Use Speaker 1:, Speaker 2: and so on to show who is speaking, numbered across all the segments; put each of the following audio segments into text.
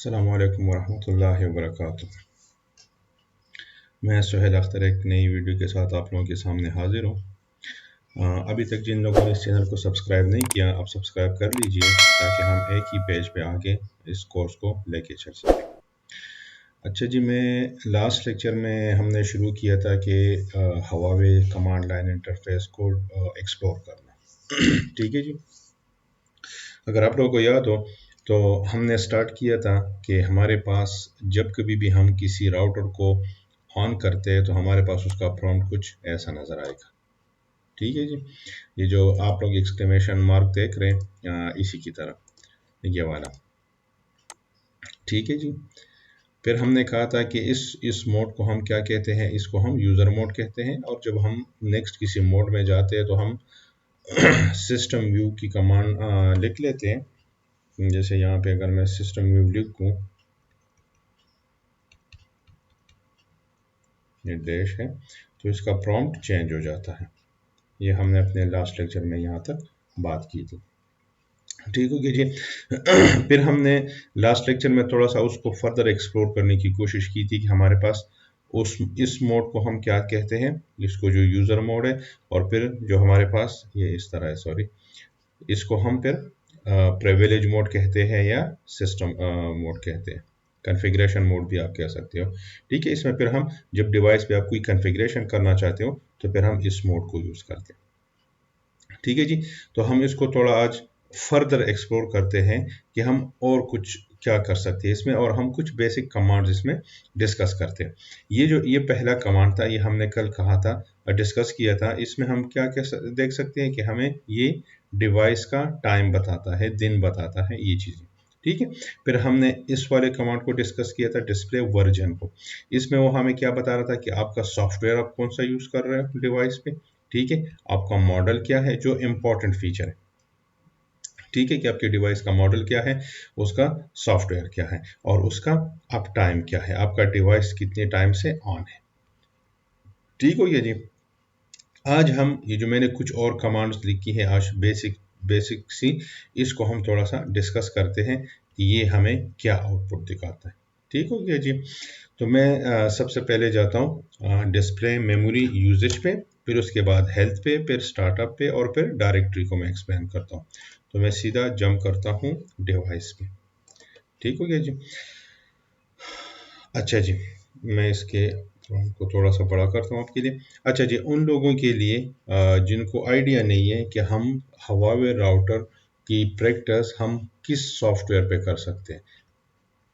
Speaker 1: अस्सलामु अलैकुम वरहमतुल्लाहि वबरकातुह। मैं सुहेल अख्तर एक नई वीडियो के साथ आप लोगों के सामने हाजिर हूँ। अभी तक जिन लोगों ने इस चैनल को सब्सक्राइब नहीं किया, आप सब्सक्राइब कर लीजिए ताकि हम एक ही पेज पे आगे इस कोर्स को लेके चल सकें। अच्छा जी, मैं लास्ट लेक्चर में हमने शुरू किया था कि हवावे कमांड लाइन इंटरफेस को एक्सप्लोर करना। ठीक है जी, अगर आप लोगों को याद हो तो हमने स्टार्ट किया था कि हमारे पास जब कभी भी हम किसी राउटर को ऑन करते हैं तो हमारे पास उसका प्रॉम्प्ट कुछ ऐसा नज़र आएगा। ठीक है जी, ये जो आप लोग एक्सक्लेमेशन मार्क देख रहे हैं इसी की तरह ये वाला। ठीक है जी, फिर हमने कहा था कि इस मोड को हम क्या कहते हैं, इसको हम यूज़र मोड कहते हैं। और जब हम नेक्स्ट किसी मोड में जाते हैं तो हम सिस्टम व्यू की कमांड लिख लेते हैं। जैसे यहाँ पे अगर मैं सिस्टम व्यू लिखूँ, ये डैश है तो इसका प्रॉम्प्ट चेंज हो जाता है। ये हमने अपने लास्ट लेक्चर में यहाँ तक बात की थी। ठीक हो गया जी। फिर हमने लास्ट लेक्चर में थोड़ा सा उसको फर्दर एक्सप्लोर करने की कोशिश की थी कि हमारे पास इस मोड को हम क्या कहते हैं, इसको जो यूज़र मोड है, और फिर जो हमारे पास ये इस तरह है, सॉरी, इसको हम फिर प्रिविलेज मोड कहते हैं या सिस्टम मोड कहते हैं, कॉन्फ़िगरेशन मोड भी आप कह सकते हो। ठीक है, इसमें फिर हम जब डिवाइस पे आप कोई कॉन्फ़िगरेशन करना चाहते हो तो फिर हम इस मोड को यूज़ करते हैं। ठीक है जी, तो हम इसको थोड़ा आज फर्दर एक्सप्लोर करते हैं कि हम और कुछ क्या कर सकते हैं इसमें, और हम कुछ बेसिक कमांड्स इसमें डिस्कस करते हैं। ये पहला कमांड था, ये हमने कल कहा था, डिस्कस किया था। इसमें हम क्या क्या देख सकते हैं कि हमें ये डिवाइस का टाइम बताता है, दिन बताता है, ये चीज़ें। ठीक है, फिर हमने इस वाले कमांड को डिस्कस किया था, डिस्प्ले वर्जन को। इसमें वो हमें क्या बता रहा था कि आपका सॉफ्टवेयर आप कौन सा यूज़ कर रहे हो डिवाइस पे। ठीक है, आपका मॉडल क्या है, जो इम्पोर्टेंट फीचर है। ठीक है, कि आपके डिवाइस का मॉडल क्या है, उसका सॉफ्टवेयर क्या है, और उसका अप टाइम क्या है, आपका डिवाइस कितने टाइम से ऑन है। ठीक हो गया जी। आज हम ये जो मैंने कुछ और कमांड्स लिखी है, आज बेसिक बेसिक सी, इसको हम थोड़ा सा डिस्कस करते हैं कि ये हमें क्या आउटपुट दिखाता है। ठीक हो गया जी। तो मैं सबसे पहले जाता हूँ डिस्प्ले मेमोरी यूजेज पे, फिर उसके बाद हेल्थ पे, फिर स्टार्टअप पे, और फिर डायरेक्टरी को मैं एक्सप्लेन करता हूँ। तो मैं सीधा जंप करता हूँ डिवाइस पे। ठीक हो गया जी। अच्छा जी, मैं इसके को थोड़ा सा बड़ा करता हूँ आपके लिए। अच्छा जी, उन लोगों के लिए जिनको आइडिया नहीं है कि हम हवावे राउटर की प्रैक्टिस हम किस सॉफ्टवेयर पे कर सकते हैं।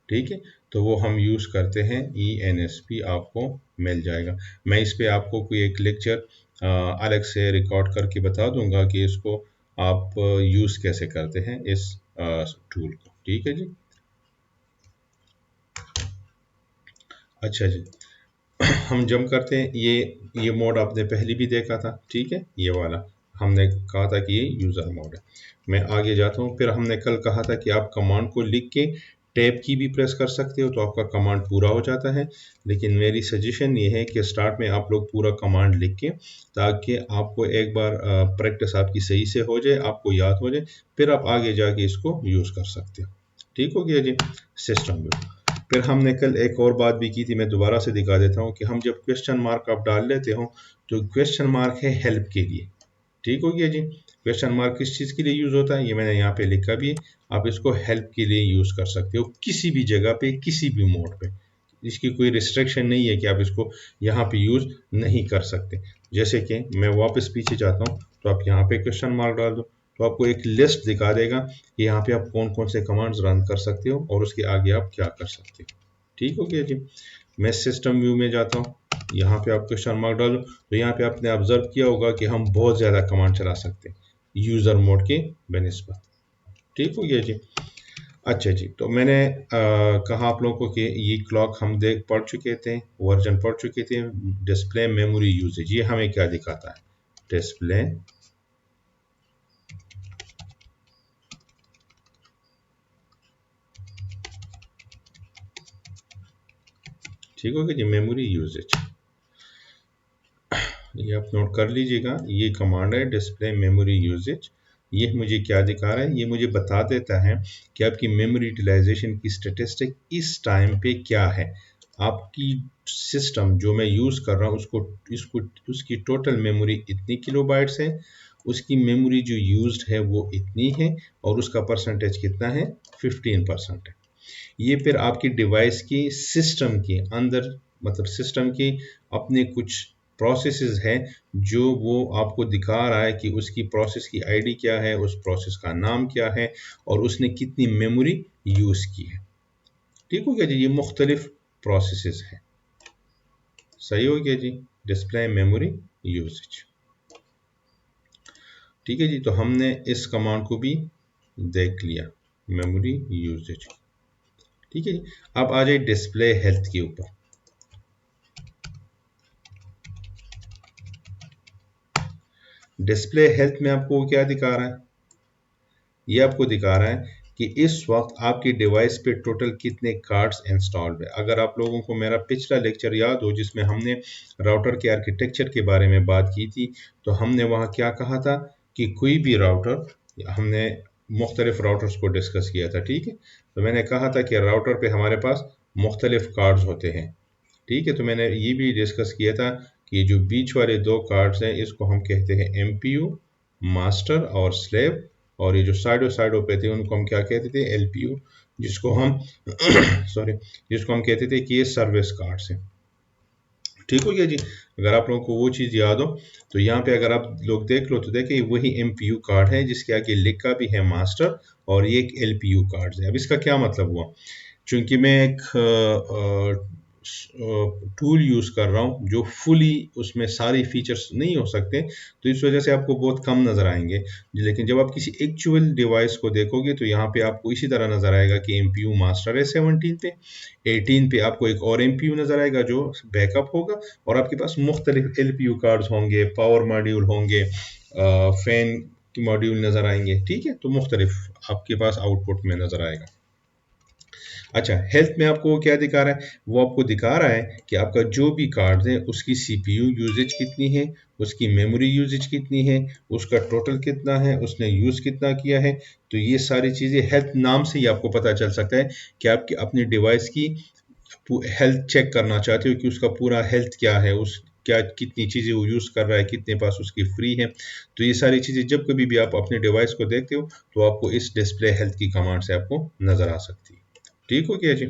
Speaker 1: ठीक है, तो वो हम यूज़ करते हैं ENSP, आपको मिल जाएगा। मैं इस पे आपको कोई एक लेक्चर अलग से रिकॉर्ड करके बता दूंगा कि इसको आप यूज़ कैसे करते हैं इस टूल को। ठीक है जी। अच्छा जी, हम जंप करते हैं। ये मोड आपने पहले भी देखा था। ठीक है, ये वाला हमने कहा था कि ये यूज़र मोड है। मैं आगे जाता हूँ। फिर हमने कल कहा था कि आप कमांड को लिख के टैब की भी प्रेस कर सकते हो तो आपका कमांड पूरा हो जाता है। लेकिन मेरी सजेशन ये है कि स्टार्ट में आप लोग पूरा कमांड लिख के, ताकि आपको एक बार प्रैक्टिस आपकी सही से हो जाए, आपको याद हो जाए, फिर आप आगे जाके इसको यूज़ कर सकते हो। ठीक हो गया जी। सिस्टम व्यू, फिर हमने कल एक और बात भी की थी, मैं दोबारा से दिखा देता हूँ कि हम जब क्वेश्चन मार्क आप डाल लेते हो तो क्वेश्चन मार्क है हेल्प के लिए। ठीक हो गया जी। क्वेश्चन मार्क किस चीज़ के लिए यूज़ होता है, ये मैंने यहाँ पे लिखा भी है। आप इसको हेल्प के लिए यूज़ कर सकते हो किसी भी जगह पे, किसी भी मोड पे। इसकी कोई रिस्ट्रिक्शन नहीं है कि आप इसको यहाँ पे यूज़ नहीं कर सकते। जैसे कि मैं वापस पीछे जाता हूँ तो आप यहाँ पे क्वेश्चन मार्क डाल दो तो आपको एक लिस्ट दिखा देगा कि यहाँ पे आप कौन कौन से कमांड्स रन कर सकते हो और उसके आगे आप क्या कर सकते हो। ठीक हो गया जी। मैं सिस्टम व्यू में जाता हूँ, यहाँ पे आप क्वेश्चन मार्क डालो तो यहाँ पे आपने ऑब्जर्व किया होगा कि हम बहुत ज़्यादा कमांड चला सकते हैं यूज़र मोड के बेनिस्बत। ठीक हो गया जी। अच्छा जी, तो मैंने कहा आप लोगों को कि ये क्लॉक हम देख पढ़ चुके थे, वर्जन पढ़ चुके थे। डिस्प्ले मेमोरी यूजेज, ये हमें क्या दिखाता है, डिस्प्ले ठीक हो गया जी, मेमोरी यूजेज, ये आप नोट कर लीजिएगा। ये कमांड है डिस्प्ले मेमोरी यूजेज। ये मुझे क्या दिखा रहा है, ये मुझे बता देता है कि आपकी मेमोरी यूटिलाइजेशन की स्टेटिस्टिक इस टाइम पे क्या है। आपकी सिस्टम जो मैं यूज़ कर रहा हूँ उसको इसको उसकी टोटल मेमोरी इतनी किलोबाइट्स है, उसकी मेमोरी जो यूज्ड है वो इतनी है, और उसका परसेंटेज कितना है, 15% है। ये फिर आपकी डिवाइस की सिस्टम के अंदर, मतलब सिस्टम की अपने कुछ प्रोसेसेस है जो वो आपको दिखा रहा है कि उसकी प्रोसेस की आईडी क्या है, उस प्रोसेस का नाम क्या है, और उसने कितनी मेमोरी यूज़ की है। ठीक हो गया जी, ये मुख्तलिफ प्रोसेसेस हैं। सही हो गया जी, डिस्प्ले मेमोरी यूजेज। ठीक है जी, तो हमने इस कमांड को भी देख लिया, मेमोरी यूजेज। ठीक है जी, अब आ जाए डिस्प्ले हेल्थ के ऊपर। डिस्प्ले हेल्थ में आपको क्या दिखा रहा है, ये आपको दिखा रहा है कि इस वक्त आपकी डिवाइस पे टोटल कितने कार्ड्स इंस्टॉल्ड है। अगर आप लोगों को मेरा पिछला लेक्चर याद हो जिसमें हमने राउटर के आर्किटेक्चर के बारे में बात की थी, तो हमने वहाँ क्या कहा था कि कोई भी राउटर, हमने मुख्तलिफ राउटर्स को डिस्कस किया था। ठीक है, तो मैंने कहा था कि राउटर पे हमारे पास मुख्तलिफ कार्ड्स होते हैं। ठीक है, तो मैंने ये भी डिस्कस किया था कि ये जो बीच वाले दो कार्ड्स हैं इसको हम कहते हैं एमपीयू मास्टर और स्लेव, और ये जो साइडों साइडों पे थे उनको हम क्या कहते थे, एलपीयू, जिसको हम सॉरी, जिसको हम कहते थे कि ये सर्विस कार्ड्स हैं। ठीक हो गया जी, अगर आप लोगों को वो चीज़ याद हो तो यहाँ पे अगर आप लोग देख लो तो देखिए वही एमपीयू कार्ड है जिसके आगे लिखा भी है मास्टर, और ये एक एलपीयू कार्ड है। अब इसका क्या मतलब हुआ, चूंकि मैं एक टूल यूज़ कर रहा हूँ जो फुली उसमें सारे फीचर्स नहीं हो सकते, तो इस वजह से आपको बहुत कम नज़र आएंगे। लेकिन जब आप किसी एक्चुअल डिवाइस को देखोगे तो यहाँ पे आपको इसी तरह नज़र आएगा कि एमपीयू मास्टर है 17 पे, 18 पे आपको एक और एमपीयू नज़र आएगा जो बैकअप होगा, और आपके पास मुख्तलिफ एलपीयू कार्ड्स होंगे, पावर मॉड्यूल होंगे, फैन की मॉड्यूल नज़र आएंगे। ठीक है, तो मुख्तलिफ आपके पास आउटपुट में नज़र आएगा। अच्छा, हेल्थ में आपको वो क्या दिखा रहा है, वो आपको दिखा रहा है कि आपका जो भी कार्ड है उसकी सीपीयू यूजेज कितनी है, उसकी मेमोरी यूजेज कितनी है, उसका टोटल कितना है, उसने यूज़ कितना किया है। तो ये सारी चीज़ें हेल्थ नाम से ही आपको पता चल सकता है कि आपकी अपनी डिवाइस की हेल्थ चेक करना चाहते हो कि उसका पूरा हेल्थ क्या है, उस क्या कितनी चीज़ें वो यूज़ कर रहा है, कितने पास उसकी फ्री है। तो ये सारी चीज़ें जब कभी भी आप अपने डिवाइस को देखते हो तो आपको इस डिस्प्ले हेल्थ की कमांड से आपको नज़र आ सकती है। ठीक हो गया जी।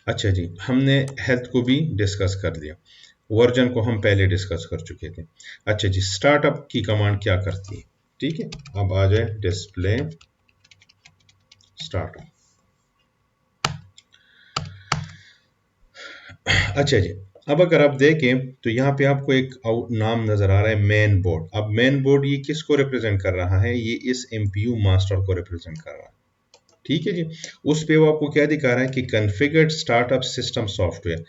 Speaker 1: अच्छा जी, हमने हेल्थ को भी डिस्कस कर लिया, वर्जन को हम पहले डिस्कस कर चुके थे। अच्छा जी, स्टार्टअप की कमांड क्या करती है। ठीक है, अब आ जाए डिस्प्ले स्टार्टअप। अच्छा जी, अब अगर आप देखें तो यहाँ पे आपको एक नाम नजर आ रहा है मेन बोर्ड। अब मेन बोर्ड ये किसको रिप्रेजेंट कर रहा है, ये इस एमपीयू मास्टर को रिप्रेजेंट कर रहा है। ठीक है जी, उस पे वो आपको क्या दिखा रहा है कि कॉन्फ़िगर्ड स्टार्टअप सिस्टम सॉफ्टवेयर।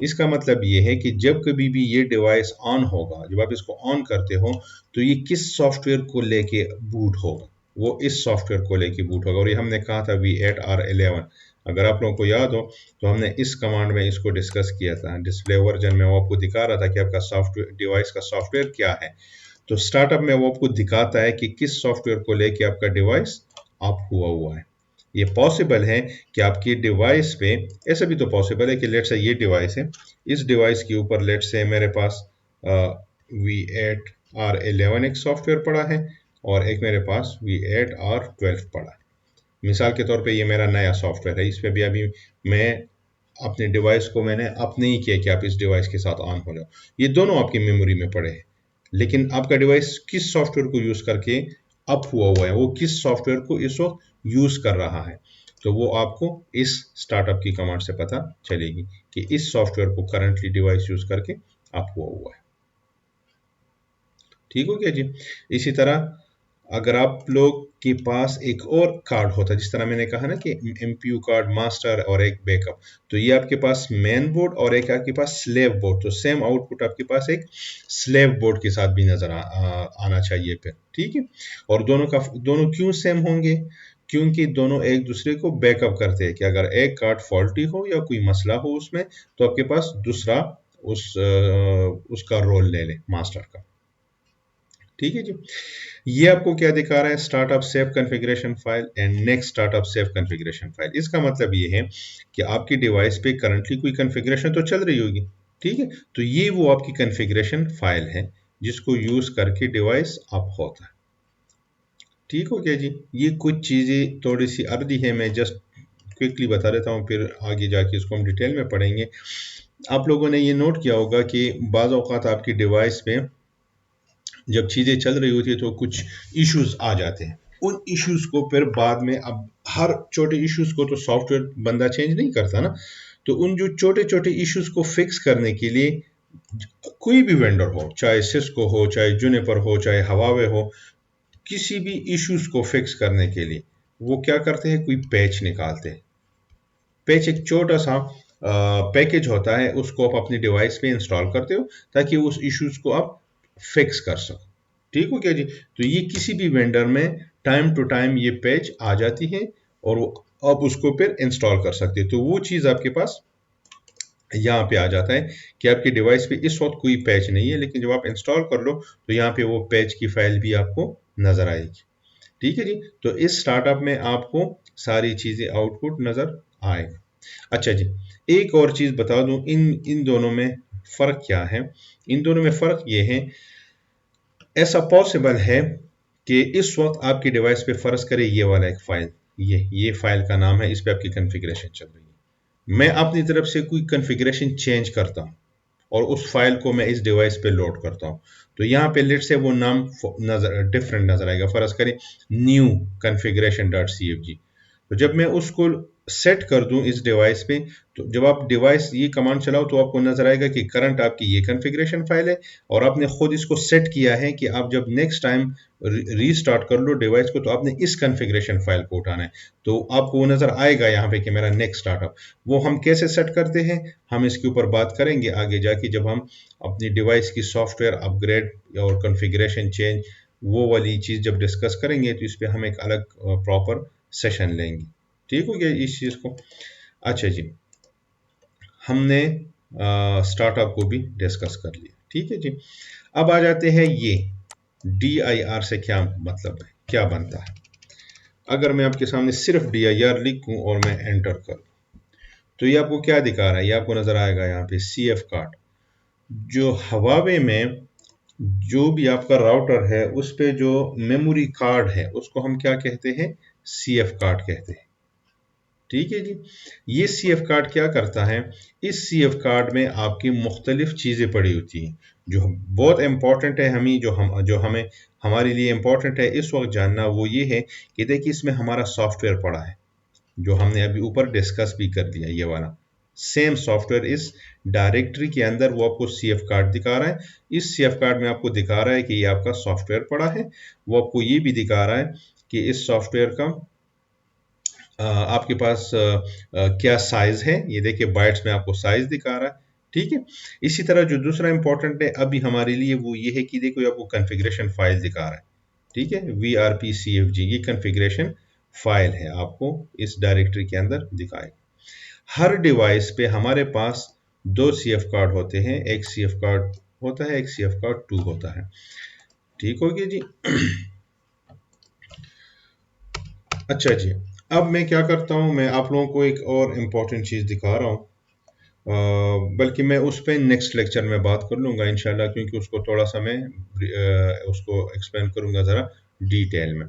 Speaker 1: इसका मतलब ये है कि जब कभी भी ये डिवाइस ऑन होगा, जब आप इसको ऑन करते हो तो ये किस सॉफ्टवेयर को लेके बूट होगा, वो इस सॉफ्टवेयर को लेके बूट होगा। और ये हमने कहा था V8R11, अगर आप लोगों को याद हो तो हमने इस कमांड में इसको डिस्कस किया था। डिस्प्ले वर्जन में वो आपको दिखा रहा था कि आपका सॉफ्टवेयर डिवाइस का सॉफ्टवेयर क्या है। तो स्टार्टअप में वो आपको दिखाता है कि किस सॉफ्टवेयर को लेके आपका डिवाइस ऑफ हुआ है। ये पॉसिबल है कि आपकी डिवाइस पे, ऐसा भी तो पॉसिबल है कि लेट्स से ये डिवाइस है, इस डिवाइस के ऊपर लेट्स से मेरे पास V8R11 एक सॉफ्टवेयर पड़ा है और एक मेरे पास V8R12 पड़ा है। मिसाल के तौर पे ये मेरा नया सॉफ्टवेयर है, इस पे भी अभी मैं अपने डिवाइस को मैंने अपने ही किया कि आप इस डिवाइस के साथ ऑन हो जाओ। ये दोनों आपकी मेमोरी में पड़े हैं, लेकिन आपका डिवाइस किस सॉफ्टवेयर को यूज़ करके अप हुआ है, वो किस सॉफ्टवेयर को इस वक्त यूज़ कर रहा है, तो वो आपको इस स्टार्टअप की कमांड से पता चलेगी कि इस सॉफ्टवेयर को करंटली डिवाइस यूज़ करके अप हुआ है। ठीक हो गया जी। इसी तरह अगर आप लोग के पास एक और कार्ड होता है, जिस तरह मैंने कहा ना कि एमपीयू कार्ड मास्टर और एक बैकअप, तो ये आपके पास मेन बोर्ड और एक आपके पास स्लेव बोर्ड, तो सेम आउटपुट आपके पास एक स्लेव बोर्ड के साथ भी नजर आना चाहिए फिर। ठीक है, और दोनों क्यों सेम होंगे, क्योंकि दोनों एक दूसरे को बैकअप करते हैं कि अगर एक कार्ड फॉल्टी हो या कोई मसला हो उसमें, तो आपके पास दूसरा उसका रोल ले ले मास्टर का। ठीक है जी। ये आपको क्या दिखा रहा है, startup save configuration file and next startup save configuration file. इसका मतलब ये है कि आपकी डिवाइस पे करंटली कोई कॉन्फ़िगरेशन तो चल रही होगी, ठीक है, तो ये वो आपकी कॉन्फ़िगरेशन फाइल है जिसको यूज करके डिवाइस अप होता है। ठीक हो गया जी। ये कुछ चीजें थोड़ी सी अर्दी है, मैं जस्ट क्विकली बता देता हूँ, फिर आगे जाके इसको हम डिटेल में पढ़ेंगे। आप लोगों ने ये नोट किया होगा कि बाज़ औक़ात आपकी डिवाइस पे जब चीज़ें चल रही होती है तो कुछ इश्यूज आ जाते हैं। उन इश्यूज को फिर बाद में, अब हर छोटे इश्यूज को तो सॉफ्टवेयर बंदा चेंज नहीं करता ना, तो उन जो छोटे छोटे इश्यूज को फिक्स करने के लिए कोई भी वेंडर हो, चाहे सिस्को हो, चाहे जूनिपर हो, चाहे हवावे हो, किसी भी इश्यूज को फिक्स करने के लिए वो क्या करते हैं, कोई पैच निकालते हैं। पैच एक छोटा सा पैकेज होता है, उसको आप अपनी डिवाइस पे इंस्टॉल करते हो ताकि उस इश्यूज को आप फिक्स कर सको। ठीक हो गया जी। तो ये किसी भी वेंडर में टाइम टू टाइम ये पैच आ जाती है और आप उसको फिर इंस्टॉल कर सकते हो। तो वो चीज़ आपके पास यहाँ पे आ जाता है कि आपकी डिवाइस पे इस वक्त कोई पैच नहीं है, लेकिन जब आप इंस्टॉल कर लो तो यहाँ पे वो पैच की फाइल भी आपको नजर आएगी। ठीक है जी। तो इस स्टार्टअप में आपको सारी चीजें आउटपुट नजर आएगा। अच्छा जी, एक और चीज बता दूं, इन इन दोनों में फर्क क्या है। इन दोनों में फर्क ये है, ऐसा पॉसिबल है कि इस वक्त आपकी डिवाइस पे फर्ज करे ये वाला एक फाइल, ये फाइल का नाम है, इस पे आपकी कॉन्फ़िगरेशन चल रही है, मैं अपनी तरफ से कोई कॉन्फ़िगरेशन चेंज करता हूँ और उस फाइल को मैं इस डिवाइस पे लोड करता हूँ, तो यहाँ पे लेट से वो नाम नजर डिफरेंट नजर आएगा। फर्ज करें न्यू कॉन्फ़िगरेशन डॉट cfg, तो जब मैं उसको सेट कर दूं इस डिवाइस पे, तो जब आप डिवाइस ये कमांड चलाओ तो आपको नजर आएगा कि करंट आपकी ये कॉन्फ़िगरेशन फाइल है और आपने खुद इसको सेट किया है कि आप जब नेक्स्ट टाइम रीस्टार्ट कर लो डिवाइस को तो आपने इस कॉन्फ़िगरेशन फाइल को उठाना है, तो आपको वो नजर आएगा यहाँ पे कि मेरा नेक्स्ट स्टार्टअप। वो हम कैसे सेट करते हैं, हम इसके ऊपर बात करेंगे आगे जाके, जब हम अपनी डिवाइस की सॉफ्टवेयर अपग्रेड और कॉन्फ़िगरेशन चेंज वो वाली चीज़ जब डिस्कस करेंगे तो इस पर हम एक अलग प्रॉपर सेशन लेंगे। ठीक हो गया इस चीज़ को। अच्छा जी, हमने स्टार्टअप को भी डिस्कस कर लिया। ठीक है जी। अब आ जाते हैं ये DIR से क्या मतलब है, क्या बनता है। अगर मैं आपके सामने सिर्फ DIR लिखूं और मैं एंटर करूं तो ये आपको क्या दिखा रहा है, ये आपको नजर आएगा यहाँ पे CF कार्ड। जो हवावे में जो भी आपका राउटर है उस पे जो मेमोरी कार्ड है उसको हम क्या कहते हैं, CF कार्ड कहते हैं। ठीक है जी। ये CF कार्ड क्या करता है, इस CF कार्ड में आपकी मुख्तलिफ चीज़ें पड़ी होती हैं जो बहुत इंपॉर्टेंट है, हमें जो हमें हमारे लिए इंपॉर्टेंट है इस वक्त जानना, वो ये है कि देखिए इसमें हमारा सॉफ्टवेयर पड़ा है जो हमने अभी ऊपर डिस्कस भी कर दिया। ये वाला सेम सॉफ्टवेयर इस डायरेक्टरी के अंदर वो आपको CF कार्ड दिखा रहा है। इस CF कार्ड में आपको दिखा रहा है कि ये आपका सॉफ्टवेयर पड़ा है। वो आपको ये भी दिखा रहा है कि इस सॉफ्टवेयर का आपके पास क्या साइज है, ये देखिए बाइट्स में आपको साइज दिखा रहा है। ठीक है। इसी तरह जो दूसरा इंपॉर्टेंट है अभी हमारे लिए वो ये है कि देखो ये आपको कॉन्फ़िगरेशन फाइल दिखा रहा है। ठीक है, VRPCFG ये कॉन्फ़िगरेशन फाइल है, आपको इस डायरेक्टरी के अंदर दिखाएगा। हर डिवाइस पे हमारे पास दो CF कार्ड होते हैं, एक CF कार्ड होता है, एक CF कार्ड 2 होता है। ठीक हो गया जी। अच्छा जी, अब मैं क्या करता हूँ, मैं आप लोगों को एक और इम्पोर्टेंट चीज़ दिखा रहा हूँ, बल्कि मैं उस पर नेक्स्ट लेक्चर में बात कर लूँगा इंशाल्लाह, क्योंकि उसको थोड़ा सा मैं उसको एक्सप्लेन करूँगा ज़रा डिटेल में।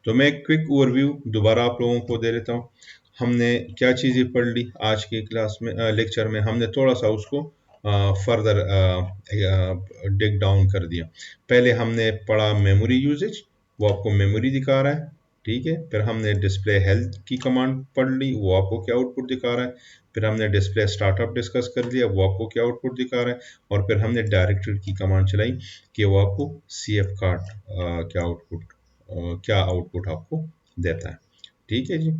Speaker 1: तो मैं एक क्विक ओवरव्यू दोबारा आप लोगों को दे देता हूँ। हमने क्या चीज़ें पढ़ ली आज की क्लास में, लेक्चर में हमने थोड़ा सा उसको फर्दर डिग डाउन कर दिया। पहले हमने पढ़ा मेमोरी यूजेज, वो आपको मेमोरी दिखा रहा है। ठीक है। फिर हमने डिस्प्ले हेल्थ की कमांड पढ़ ली, वो आपको क्या आउटपुट दिखा रहा है। फिर हमने डिस्प्ले स्टार्टअप डिस्कस कर लिया, वो आपको क्या आउटपुट दिखा रहा है। और फिर हमने डायरेक्टरी की कमांड चलाई कि वो आपको CF कार्ड क्या आउटपुट आपको देता है। ठीक है जी।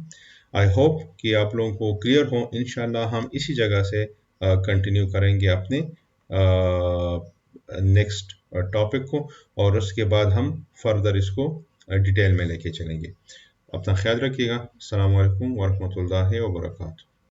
Speaker 1: आई होप कि आप लोगों को क्लियर हो। इंशाल्लाह हम इसी जगह से कंटिन्यू करेंगे अपने नेक्स्ट टॉपिक को, और उसके बाद हम फर्दर इसको डिटेल में लेके चलेंगे। अपना ख्याल रखिएगा। अस्सलाम वालेकुम वरहमतुल्लाहि वबरकातुहू।